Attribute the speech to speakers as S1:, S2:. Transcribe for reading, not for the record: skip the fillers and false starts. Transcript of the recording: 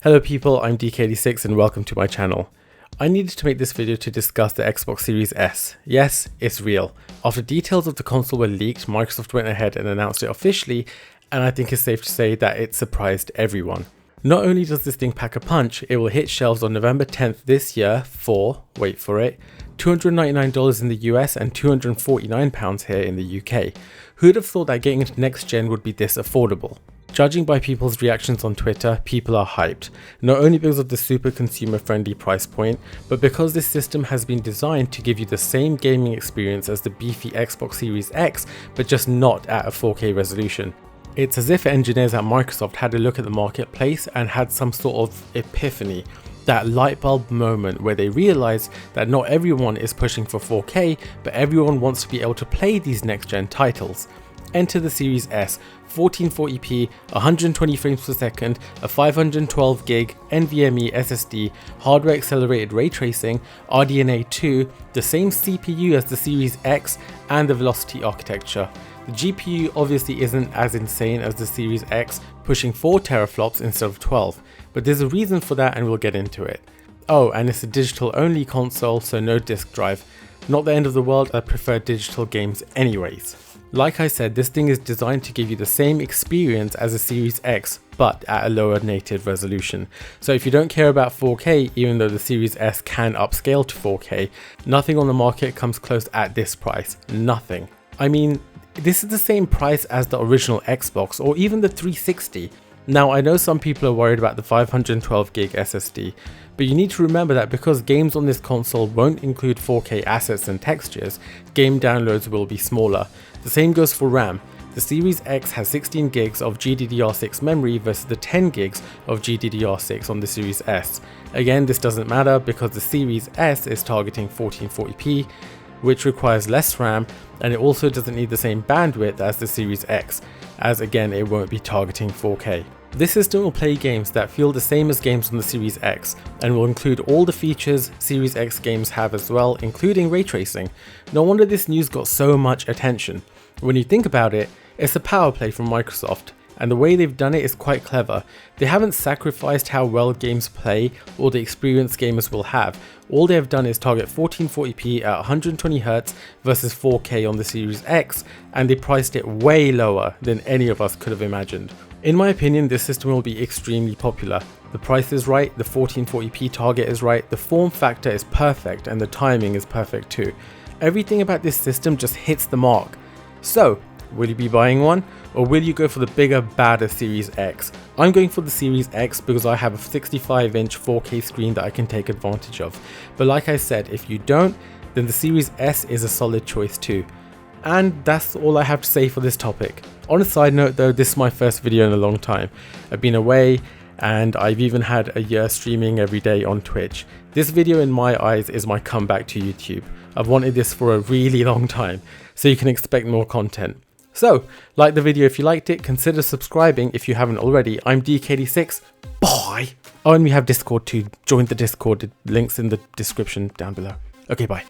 S1: Hello people, I'm DK86 and welcome to my channel. I needed to make this video to discuss the Xbox Series S. Yes, it's real. After details of the console were leaked, Microsoft went ahead and announced it officially, and I think it's safe to say that it surprised everyone. Not only does this thing pack a punch, it will hit shelves on November 10th this year for, wait for it, $299 in the US and £249 here in the UK. Who'd have thought that getting into next gen would be this affordable? Judging by people's reactions on Twitter, people are hyped, not only because of the super consumer friendly price point, but because this system has been designed to give you the same gaming experience as the beefy Xbox Series X, but just not at a 4K resolution. It's as if engineers at Microsoft had a look at the marketplace and had some sort of epiphany, that light bulb moment where they realized that not everyone is pushing for 4K, but everyone wants to be able to play these next gen titles. Enter the Series S, 1440p, 120 frames per second, a 512GB NVMe SSD, hardware accelerated ray tracing, RDNA 2, the same CPU as the Series X, and the Velocity architecture. The GPU obviously isn't as insane as the Series X, pushing 4 teraflops instead of 12, but there's a reason for that and we'll get into it. Oh, and it's a digital only console, so no disk drive. Not the end of the world, I prefer digital games anyways. Like I said, this thing is designed to give you the same experience as a Series X, but at a lower native resolution. So if you don't care about 4K, even though the Series S can upscale to 4K, nothing on the market comes close at this price. Nothing. I mean, this is the same price as the original Xbox or even the 360. Now I know some people are worried about the 512GB SSD, but you need to remember that because games on this console won't include 4K assets and textures, game downloads will be smaller. The same goes for RAM. The Series X has 16GB of GDDR6 memory versus the 10GB of GDDR6 on the Series S. Again, this doesn't matter because the Series S is targeting 1440p, which requires less RAM, and it also doesn't need the same bandwidth as the Series X, as again it won't be targeting 4K. This system will play games that feel the same as games on the Series X, and will include all the features Series X games have as well, including ray tracing. No wonder this news got so much attention. When you think about it, it's a power play from Microsoft, and the way they've done it is quite clever. They haven't sacrificed how well games play or the experience gamers will have. All they have done is target 1440p at 120Hz versus 4K on the Series X, and they priced it way lower than any of us could have imagined. In my opinion, this system will be extremely popular. The price is right, the 1440p target is right, the form factor is perfect, and the timing is perfect too. Everything about this system just hits the mark. So, will you be buying one, or will you go for the bigger, badder Series X? I'm going for the Series X because I have a 65-inch 4K screen that I can take advantage of. But like I said, if you don't, then the Series S is a solid choice too. And that's all I have to say for this topic. On a side note though, this is my first video in a long time. I've been away, and I've even had a year streaming every day on Twitch. This video in my eyes is my comeback to YouTube. I've wanted this for a really long time, so you can expect more content. So, like the video if you liked it, consider subscribing if you haven't already. I'm DK86, bye! Oh, and we have Discord too. Join the Discord, the link's in the description down below. Okay, bye.